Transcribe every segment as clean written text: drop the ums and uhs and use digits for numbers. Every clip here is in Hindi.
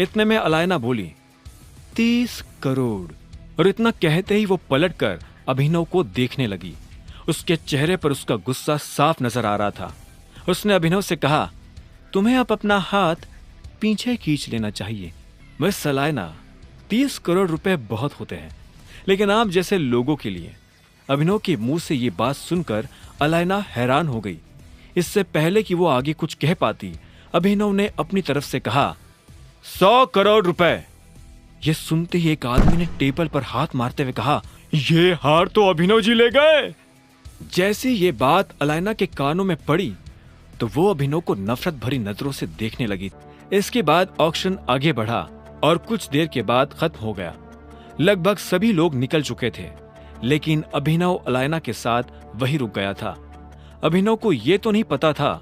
इतने में अलायना बोली, 30 करोड़। और इतना कहते ही वो पलटकर अभिनव को देखने लगी। उसके चेहरे पर उसका गुस्सा साफ नजर आ रहा था। उसने अभिनव से कहा, तुम्हें अब अपना हाथ पीछे खींच लेना चाहिए। मिस अलायना, 30 करोड़ रुपए बहुत होते हैं, लेकिन आप जैसे लोगों के लिए। अभिनव के मुंह से ये बात सुनकर अलायना हैरान हो गई। इससे पहले कि वो आगे कुछ कह पाती, अभिनव ने अपनी तरफ से कहा, 100 करोड़ रुपए। ये सुनते ही एक आदमी ने टेबल पर हाथ मारते हुए कहा, ये हार तो अभिनव जी ले गए। जैसे ये बात अलायना के कानों में पड़ी तो वो अभिनव को नफरत भरी नजरों से देखने लगी। इसके बाद ऑक्शन आगे बढ़ा और कुछ देर के बाद खत्म हो गया। लगभग सभी लोग निकल चुके थे, लेकिन अभिनव अलायना के साथ वही रुक गया था। अभिनव को यह तो नहीं पता था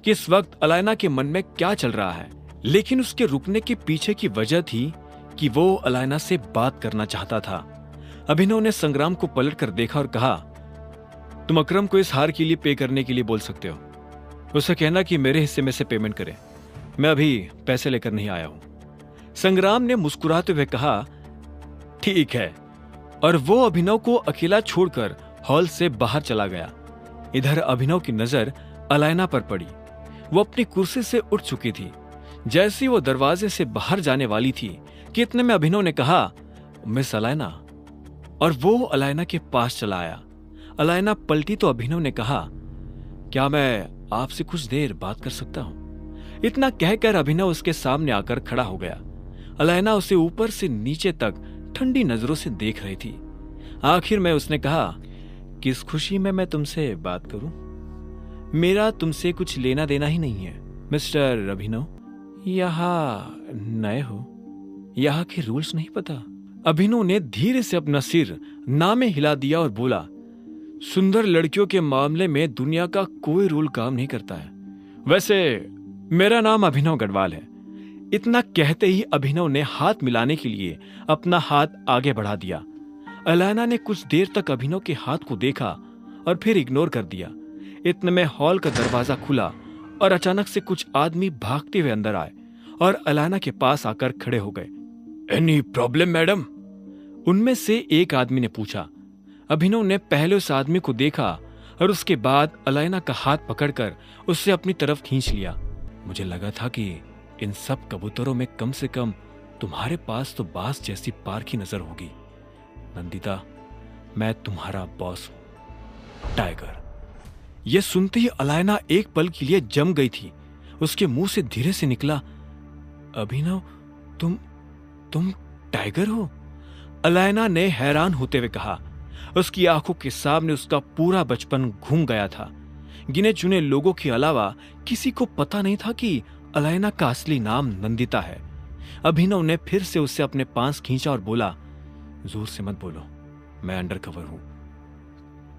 कि इस वक्त अलायना के मन में क्या चल रहा है, लेकिन उसके रुकने के पीछे की वजह थी कि वो अलायना से बात करना चाहता था। अभिनव ने संग्राम को पलटकर देखा और कहा, तुम अकरम को इस हार के लिए पे करने के लिए बोल सकते हो। उसे कहना कि मेरे हिस्से में से पेमेंट करे। मैं अभी पैसे लेकर नहीं आया हूं। संग्राम ने मुस्कुराते हुए कहा, ठीक है। और वो अभिनव को अकेला छोड़कर हॉल से बाहर चला गया। इधर अभिनव की नजर अलायना पर पड़ी। वो अपनी कुर्सी से उठ चुकी थी। जैसे वो दरवाजे से बाहर जाने वाली थी कि इतने में अभिनव ने कहा, मिस अलायना। और वो अलायना के पास चला आया। अलायना पलटी तो अभिनव ने कहा, क्या मैं आपसे कुछ देर बात कर सकता हूं? इतना कहकर अभिनव उसके सामने आकर खड़ा हो गया। अलायना उसे ऊपर से नीचे तक ठंडी नजरों से देख रही थी। आखिर में उसने कहा, किस खुशी में मैं तुमसे बात करूं? मेरा तुमसे कुछ लेना देना ही नहीं है। मिस्टर अभिनव, यहां नए हो, यहां के रूल्स नहीं पता? अभिनव ने धीरे से अपना सिर ना में हिला दिया और बोला, सुंदर लड़कियों के मामले में दुनिया का कोई रूल काम नहीं करता है। वैसे मेरा नाम अभिनव गढ़वाल है। इतना कहते ही अभिनव ने हाथ मिलाने के लिए अपना हाथ आगे बढ़ा दिया। अलायना ने कुछ देर तक अभिनव के हाथ को देखा और फिर इग्नोर कर दिया। इतने में हॉल का दरवाजा खुला और अचानक से कुछ आदमी भागते हुए अंदर आए और अलायना के पास आकर खड़े हो गए। Any problem madam? उनमें से एक आदमी ने पूछा। अभिनव ने पहले उस आदमी को देखा और उसके बाद अलायना का हाथ पकड़कर उससे अपनी तरफ खींच लिया। मुझे लगा था कि इन सब कबूतरों में कम से कम तुम्हारे पास तो बास जैसी पार की नजर होगी। नंदिता, मैं तुम्हारा बॉस हूं, टाइगर। यह सुनते ही अलायना एक पल के लिए जम गई थी। उसके मुंह से धीरे से निकला, अभिनव, तुम टाइगर हो? अलायना ने हैरान होते हुए कहा। उसकी आंखों के सामने उसका पूरा बचपन घूम गया था। गिने चुने लोगों के अलावा किसी को पता नहीं था कि अलायना का असली नाम नंदिता है। अभिनव ने फिर से उससे अपने पास खींचा और बोला, जोर से मत बोलो, मैं अंडर कवर हूं।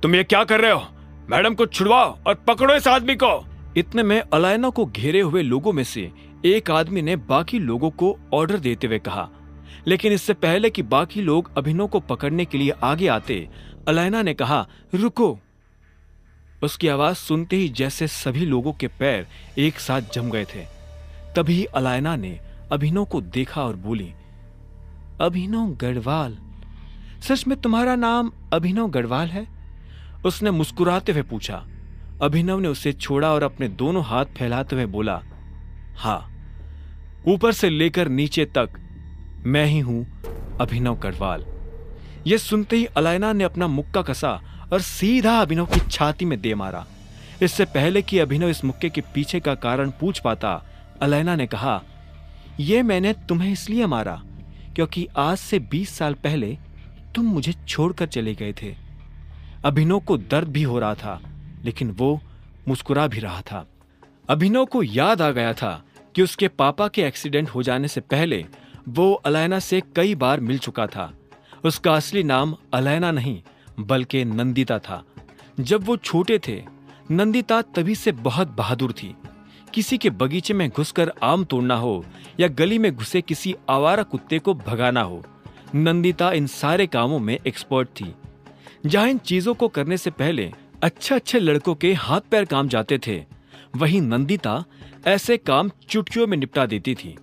तुम ये क्या कर रहे हो? मैडम को छुड़वाओ और पकड़ो इस आदमी को। इतने में अलायना को घेरे हुए लोगों में से एक आदमी ने बाकी लोगों को ऑर्डर देते हुए कहा, लेकिन इससे पहले कि बाकी लोग अभिनव को पकड़ने के लिए आगे आते, अलायना ने कहा, रुको। उसकी आवाज सुनते ही जैसे सभी लोगों के पैर एक साथ जम गए थे। तभी अलायना ने अभिनव को देखा और बोली, अभिनव गढ़वाल? सच में तुम्हारा नाम अभिनव गढ़वाल है? उसने मुस्कुराते हुए पूछा। अभिनव ने उसे छोड़ा और अपने दोनों हाथ फैलाते हुए बोला, हाँ, ऊपर से लेकर नीचे तक मैं ही हूं अभिनव गढ़वाल। यह सुनते ही अलायना ने अपना मुक्का कसा और सीधा अभिनव की छाती में दे मारा। इससे पहले कि अभिनव इस मुक्के के पीछे का कारण पूछ पाता, अलायना ने कहा, यह मैंने तुम्हें इसलिए मारा क्योंकि आज से 20 साल पहले तुम मुझे छोड़कर चले गए थे। अभिनव को दर्द भी हो रहा था, लेकिन वो मुस्कुरा भी रहा था। अभिनव को याद आ गया था कि उसके पापा के एक्सीडेंट हो जाने से पहले वो अलायना से कई बार मिल चुका था। उसका असली नाम अलायना नहीं बल्कि नंदिता था। जब वो छोटे थे, नंदिता तभी से बहुत बहादुर थी। किसी के बगीचे में घुसकर आम तोड़ना हो या गली में घुसे किसी आवारा कुत्ते को भगाना हो, नंदिता इन सारे कामों में एक्सपर्ट थी। जहां इन चीजों को करने से पहले अच्छे लड़कों के हाथ पैर काम जाते थे, वहीं नंदिता ऐसे काम चुटकियों में निपटा देती थी।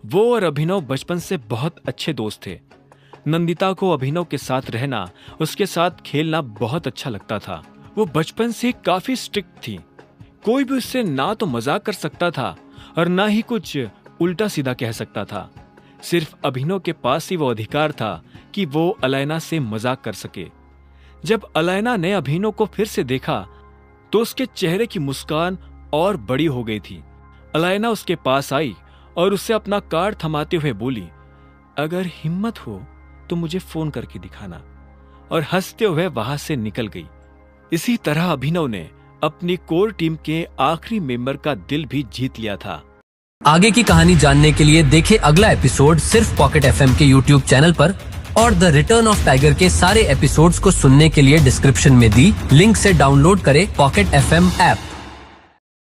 वो और अभिनव बचपन से बहुत अच्छे दोस्त थे। नंदिता को अभिनव के साथ रहना, उसके साथ खेलना बहुत अच्छा लगता था। वो बचपन से काफी स्ट्रिक्ट थी। कोई भी उससे ना तो मजाक कर सकता था और ना ही कुछ उल्टा सीधा कह सकता था। सिर्फ अभिनव के पास ही वो अधिकार था कि वो अलैना से मजाक कर सके। जब अलैना ने अभिनव को फिर से देखा तो उसके चेहरे की मुस्कान और बड़ी हो गई थी। अलैना उसके पास आई और उसे अपना कार्ड थमाते हुए बोली, अगर हिम्मत हो तो मुझे फोन करके दिखाना, और हंसते हुए वहां से निकल गई। इसी तरह अभिनव ने अपनी कोर टीम के आखिरी मेंबर का दिल भी जीत लिया था। आगे की कहानी जानने के लिए देखें अगला एपिसोड सिर्फ पॉकेट एफएम के यूट्यूब चैनल पर, और द रिटर्न ऑफ टाइगर के सारे एपिसोड्स को सुनने के लिए डिस्क्रिप्शन में दी लिंक से डाउनलोड करें पॉकेट एफएम ऐप।